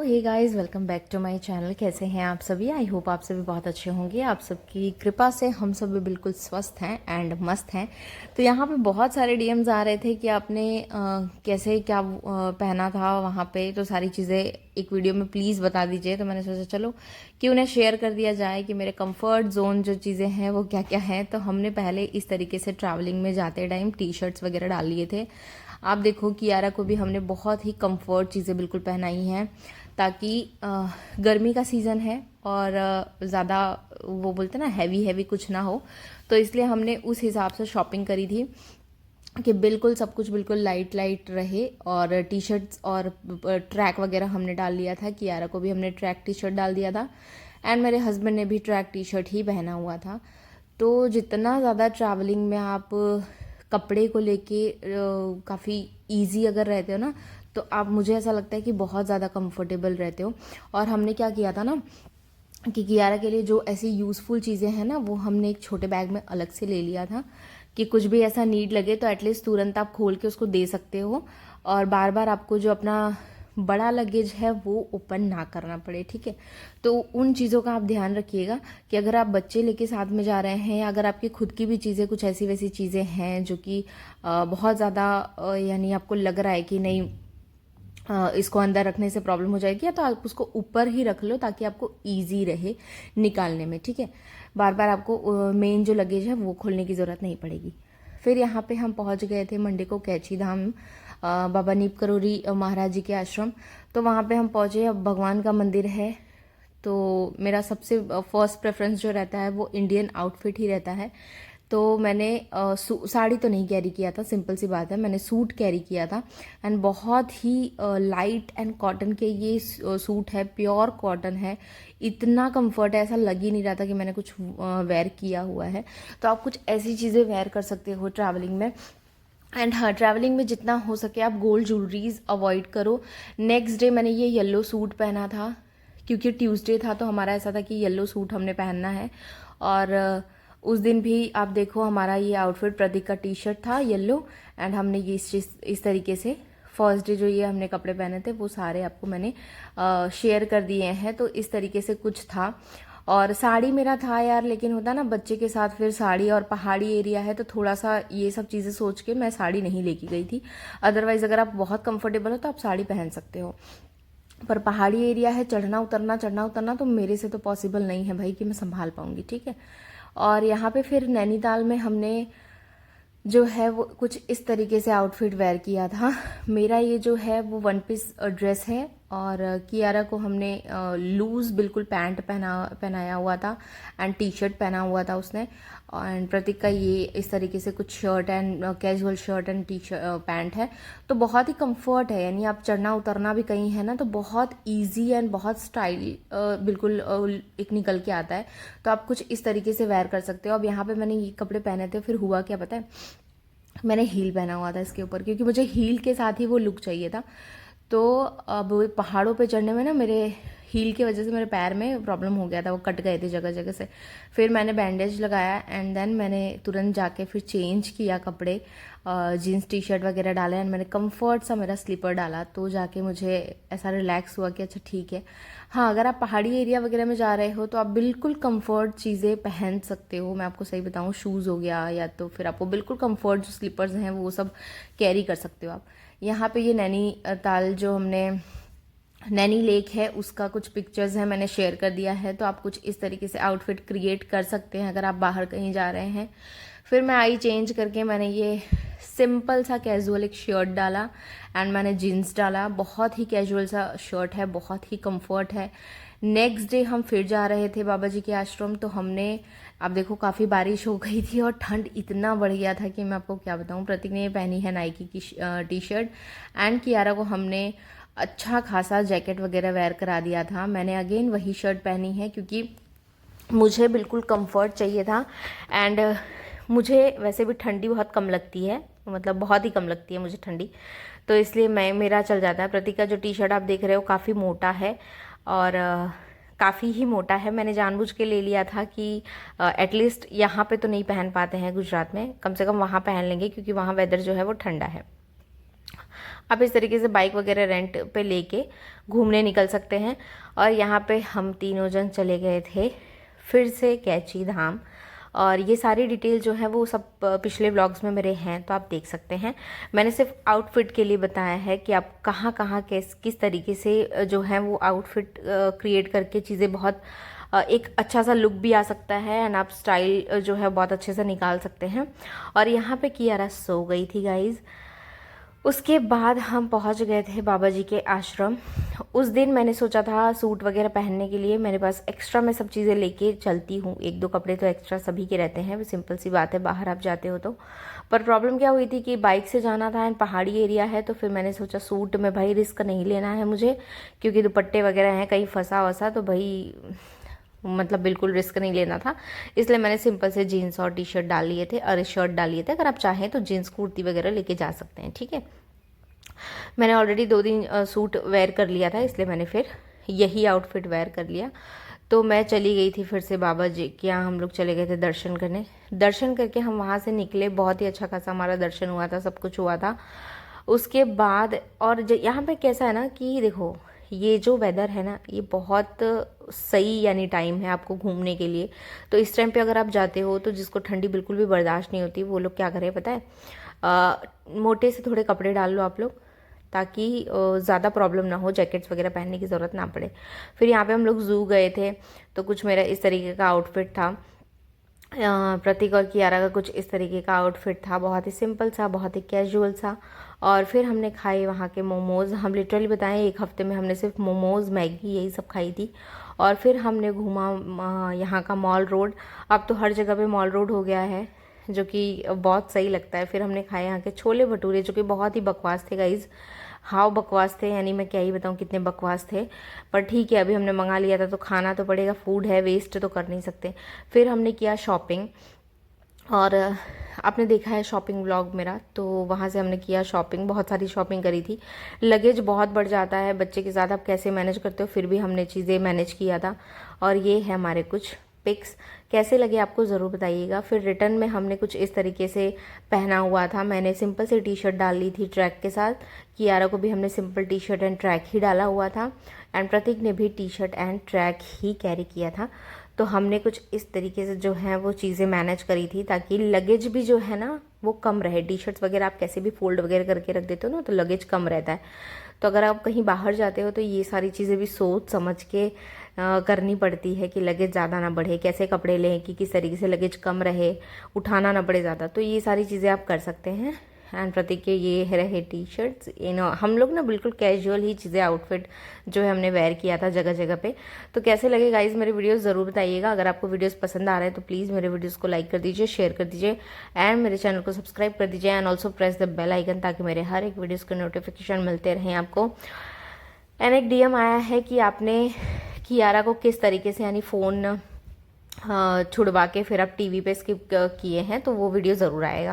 Hey guys, welcome back to my channel. कैसे हैं आप सभी? आई होप आप सभी बहुत अच्छे होंगे। आप सबकी कृपा से हम सभी बिल्कुल स्वस्थ हैं एंड मस्त हैं। तो यहाँ पे बहुत सारे डीएम्स आ रहे थे कि आपने कैसे क्या पहना था वहाँ पे, तो सारी चीज़ें एक वीडियो में प्लीज़ बता दीजिए। तो मैंने सोचा चलो कि उन्हें शेयर कर दिया जाए कि मेरे कंफर्ट जोन जो चीज़ें हैं वो क्या क्या हैं। तो हमने पहले इस तरीके से ट्रैवलिंग में जाते टाइम टी शर्ट्स वगैरह डाल लिए थे। आप देखो कियारा को भी हमने बहुत ही कंफर्ट चीज़ें बिल्कुल पहनाई हैं, ताकि गर्मी का सीज़न है और ज़्यादा वो बोलते हैं ना हैवी हैवी कुछ ना हो। तो इसलिए हमने उस हिसाब से शॉपिंग करी थी कि बिल्कुल सब कुछ बिल्कुल लाइट लाइट रहे। और टी शर्ट्स और ट्रैक वगैरह हमने डाल लिया था। कियारा को भी हमने ट्रैक टी शर्ट डाल दिया था एंड मेरे हस्बैंड ने भी ट्रैक टी शर्ट ही पहना हुआ था। तो जितना ज़्यादा ट्रैवलिंग में आप कपड़े को लेके काफ़ी इजी अगर रहते हो ना, तो आप, मुझे ऐसा लगता है कि बहुत ज़्यादा कंफर्टेबल रहते हो। और हमने क्या किया था ना कि कियारा के लिए जो ऐसी यूज़फुल चीज़ें हैं ना, वो हमने एक छोटे बैग में अलग से ले लिया था कि कुछ भी ऐसा नीड लगे तो एटलीस्ट तुरंत आप खोल के उसको दे सकते हो और बार बार आपको जो अपना बड़ा लगेज है वो ओपन ना करना पड़े। ठीक है, तो उन चीज़ों का आप ध्यान रखिएगा कि अगर आप बच्चे लेके साथ में जा रहे हैं या अगर आपकी खुद की भी चीज़ें कुछ ऐसी वैसी चीज़ें हैं जो कि बहुत ज़्यादा यानी आपको लग रहा है कि नहीं इसको अंदर रखने से प्रॉब्लम हो जाएगी, या तो आप उसको ऊपर ही रख लो ताकि आपको ईजी रहे निकालने में। ठीक है, बार बार आपको मेन जो लगेज है वो खोलने की ज़रूरत नहीं पड़ेगी। फिर यहाँ पे हम पहुँच गए थे मंडे को कैची धाम, बाबा नीप करोरी महाराज जी के आश्रम। तो वहाँ पे हम पहुँचे। अब भगवान का मंदिर है तो मेरा सबसे फर्स्ट प्रेफरेंस जो रहता है वो इंडियन आउटफिट ही रहता है। तो मैंने साड़ी तो नहीं कैरी किया था, सिंपल सी बात है, मैंने सूट कैरी किया था। एंड बहुत ही लाइट एंड कॉटन के ये सूट है, प्योर कॉटन है, इतना कंफर्ट है, ऐसा लग ही नहीं रहा था कि मैंने कुछ वेयर किया हुआ है। तो आप कुछ ऐसी चीज़ें वेयर कर सकते हो ट्रैवलिंग में। एंड हाँ, ट्रैवलिंग में जितना हो सके आप गोल्ड ज्वेलरीज अवॉइड करो। नेक्स्ट डे मैंने ये येलो सूट पहना था क्योंकि ट्यूसडे था, तो हमारा ऐसा था कि येलो सूट हमने पहनना है। और उस दिन भी आप देखो हमारा ये आउटफिट प्रतीक का टी शर्ट था येलो। एंड हमने ये इस तरीके से फर्स्ट डे जो ये हमने कपड़े पहने थे वो सारे आपको मैंने शेयर कर दिए हैं। तो इस तरीके से कुछ था। और साड़ी मेरा था यार, लेकिन होता ना बच्चे के साथ फिर साड़ी, और पहाड़ी एरिया है तो थोड़ा सा ये सब चीज़ें सोच के मैं साड़ी नहीं लेके गई थी। अदरवाइज अगर आप बहुत कंफर्टेबल हो तो आप साड़ी पहन सकते हो, पर पहाड़ी एरिया है, चढ़ना उतरना तो मेरे से तो पॉसिबल नहीं है भाई कि मैं संभाल पाऊंगी। ठीक है, और यहाँ पे फिर नैनीताल में हमने जो है वो कुछ इस तरीके से आउटफिट वेयर किया था। मेरा ये जो है वो वन पीस ड्रेस है और कियारा को हमने लूज बिल्कुल पैंट पहनाया हुआ था एंड टी शर्ट पहना हुआ था उसने। एंड प्रतीक का ये इस तरीके से कुछ shirt and casual shirt and T shirt pant है। तो बहुत ही कंफर्ट है, यानी आप चढ़ना उतरना भी कहीं है ना तो बहुत इजी एंड बहुत स्टाइल बिल्कुल एक निकल के आता है। तो आप कुछ इस तरीके से वेयर कर सकते हो। अब यहाँ पे मैंने ये कपड़े पहने थे, फिर हुआ क्या पता है, मैंने हील पहना हुआ था इसके ऊपर क्योंकि मुझे हील के साथ ही वो लुक चाहिए था। तो अब पहाड़ों पे चढ़ने में ना मेरे हील की वजह से मेरे पैर में प्रॉब्लम हो गया था, वो कट गए थे जगह जगह से। फिर मैंने बैंडेज लगाया एंड देन मैंने तुरंत जाके फिर चेंज किया कपड़े, जीन्स टी शर्ट वगैरह डाले एंड मैंने कंफर्ट सा मेरा स्लीपर डाला। तो जाके मुझे ऐसा रिलैक्स हुआ कि अच्छा ठीक है। हाँ, अगर आप पहाड़ी एरिया वगैरह में जा रहे हो तो आप बिल्कुल कंफर्ट चीज़ें पहन सकते हो। मैं आपको सही बताऊँ, शूज़ हो गया या तो फिर आपको बिल्कुल कंफर्ट जो स्लीपर्स हैं वो सब कैरी कर सकते हो आप। यहाँ पे ये नैनीताल जो हमने नैनी लेक है उसका कुछ पिक्चर्स हैं, मैंने शेयर कर दिया है। तो आप कुछ इस तरीके से आउटफिट क्रिएट कर सकते हैं अगर आप बाहर कहीं जा रहे हैं। फिर मैं आई चेंज करके मैंने ये सिंपल सा कैजुअल एक शर्ट डाला एंड मैंने जीन्स डाला। बहुत ही कैजुअल सा शर्ट है, बहुत ही कंफर्ट है। नेक्स्ट डे हम फिर जा रहे थे बाबा जी के आश्रम। तो हमने, आप देखो काफ़ी बारिश हो गई थी और ठंड इतना बढ़ गया था कि मैं आपको क्या बताऊं। प्रतीक ने ये पहनी है नाइकी की टी शर्ट एंड कियारा को हमने अच्छा खासा जैकेट वगैरह वेयर करा दिया था। मैंने अगेन वही शर्ट पहनी है क्योंकि मुझे बिल्कुल कंफर्ट चाहिए था। एंड मुझे वैसे भी ठंडी बहुत कम लगती है, मतलब बहुत ही कम लगती है मुझे ठंडी, तो इसलिए मैं, मेरा चल जाता है। प्रतीक का जो टी शर्ट आप देख रहे हो काफ़ी मोटा है और काफ़ी ही मोटा है। मैंने जानबूझ के ले लिया था कि एटलीस्ट यहाँ पे तो नहीं पहन पाते हैं गुजरात में, कम से कम वहाँ पहन लेंगे क्योंकि वहाँ वेदर जो है वो ठंडा है। आप इस तरीके से बाइक वगैरह रेंट पे लेके घूमने निकल सकते हैं। और यहाँ पे हम तीनों जन चले गए थे फिर से कैची धाम, और ये सारी डिटेल जो है वो सब पिछले व्लॉग्स में मेरे हैं, तो आप देख सकते हैं। मैंने सिर्फ आउटफिट के लिए बताया है कि आप कहाँ कहाँ किस तरीके से जो है वो आउटफिट क्रिएट करके चीज़ें बहुत एक अच्छा सा लुक भी आ सकता है, एंड आप स्टाइल जो है बहुत अच्छे से निकाल सकते हैं। और यहाँ पे कियारा सो गई थी गाइज़। उसके बाद हम पहुंच गए थे बाबा जी के आश्रम। उस दिन मैंने सोचा था सूट वगैरह पहनने के लिए मेरे पास एक्स्ट्रा मैं सब चीज़ें लेके चलती हूँ, 1-2 कपड़े तो एक्स्ट्रा सभी के रहते हैं, वो सिंपल सी बात है, बाहर आप जाते हो तो। पर प्रॉब्लम क्या हुई थी कि बाइक से जाना था एंड पहाड़ी एरिया है, तो फिर मैंने सोचा सूट में भाई रिस्क नहीं लेना है मुझे, क्योंकि दुपट्टे वगैरह हैं, कहीं फंसा वसा तो भाई मतलब बिल्कुल रिस्क नहीं लेना था। इसलिए मैंने सिंपल से जीन्स और टी शर्ट डाल लिए थे और शर्ट डाल लिए थे। अगर आप चाहें तो जीन्स कुर्ती वगैरह लेके जा सकते हैं, ठीक है। मैंने ऑलरेडी 2 दिन सूट वेयर कर लिया था, इसलिए मैंने फिर यही आउटफिट वेयर कर लिया। तो मैं चली गई थी फिर से बाबा जी के यहाँ, हम लोग चले गए थे दर्शन करने। दर्शन करके हम वहाँ से निकले, बहुत ही अच्छा खासा हमारा दर्शन हुआ था, सब कुछ हुआ था। उसके बाद और यहाँ पे कैसा है ना कि देखो, ये जो वेदर है ना, ये बहुत सही यानी टाइम है आपको घूमने के लिए। तो इस टाइम पे अगर आप जाते हो तो जिसको ठंडी बिल्कुल भी बर्दाश्त नहीं होती, वो लोग क्या करें पता है, मोटे से थोड़े कपड़े डाल लो आप लोग, ताकि ज़्यादा प्रॉब्लम ना हो, जैकेट्स वगैरह पहनने की ज़रूरत ना पड़े। फिर यहाँ पे हम लोग ज़ू गए थे, तो कुछ मेरा इस तरीके का आउटफिट था। प्रतीक और कियारा का कुछ इस तरीके का आउटफिट था, बहुत ही सिंपल सा, बहुत ही कैजुअल सा। और फिर हमने खाए वहाँ के मोमोज़। हम लिटरली बताएं 1 हफ्ते में हमने सिर्फ मोमोज़, मैगी यही सब खाई थी। और फिर हमने घूमा यहाँ का मॉल रोड। अब तो हर जगह पे मॉल रोड हो गया है, जो कि बहुत सही लगता है। फिर हमने खाए यहाँ के छोले भटूरे, जो कि बहुत ही बकवास थे गाइज़। हाउ बकवास थे, यानी मैं क्या ही बताऊँ कितने बकवास थे। पर ठीक है, अभी हमने मंगा लिया था तो खाना तो पड़ेगा, फूड है, वेस्ट तो कर नहीं सकते। फिर हमने किया शॉपिंग, और आपने देखा है शॉपिंग व्लॉग मेरा, तो वहाँ से हमने किया शॉपिंग, बहुत सारी शॉपिंग करी थी। लगेज बहुत बढ़ जाता है बच्चे के साथ, आप कैसे मैनेज करते हो, फिर भी हमने चीज़ें मैनेज किया था। और ये है हमारे कुछ पिक्स, कैसे लगे आपको ज़रूर बताइएगा। फिर रिटर्न में हमने कुछ इस तरीके से पहना हुआ था। मैंने सिंपल सी टी शर्ट डाल ली थी ट्रैक के साथ, कियारा को भी हमने simple T shirt and track ही डाला हुआ था, एंड प्रतीक ने भी टी शर्ट एंड ट्रैक ही कैरी किया था। तो हमने कुछ इस तरीके से जो है वो चीज़ें मैनेज करी थी, ताकि लगेज भी जो है ना वो कम रहे। टी शर्ट्स वगैरह आप कैसे भी फोल्ड वगैरह करके रख देते हो ना, तो लगेज कम रहता है। तो अगर आप कहीं बाहर जाते हो तो ये सारी चीज़ें भी सोच समझ के करनी पड़ती है कि लगेज ज़्यादा ना बढ़े, कैसे कपड़े लें कि किस तरीके से लगेज कम रहे, उठाना ना पड़े ज़्यादा। तो ये सारी चीज़ें आप कर सकते हैं। एंड प्रतीक के ये रहे टी शर्ट्स। हम लोग ना बिल्कुल कैजुअल ही चीज़ें, आउटफिट जो है हमने वेयर किया था जगह जगह पे। तो कैसे लगे गाइज मेरे वीडियोस ज़रूर बताइएगा। अगर आपको वीडियोस पसंद आ रहे हैं तो प्लीज़ मेरे वीडियोस को लाइक कर दीजिए, शेयर कर दीजिए, एंड मेरे चैनल को सब्सक्राइब कर दीजिए, and also press the bell icon, ताकि मेरे हर एक वीडियोज़ के नोटिफिकेशन मिलते रहें आपको। एंड एक DM आया है कि आपने कियारा को किस तरीके से यानी फ़ोन छुड़वा के फिर आप TV पे स्किप किए हैं, तो वो वीडियो ज़रूर आएगा।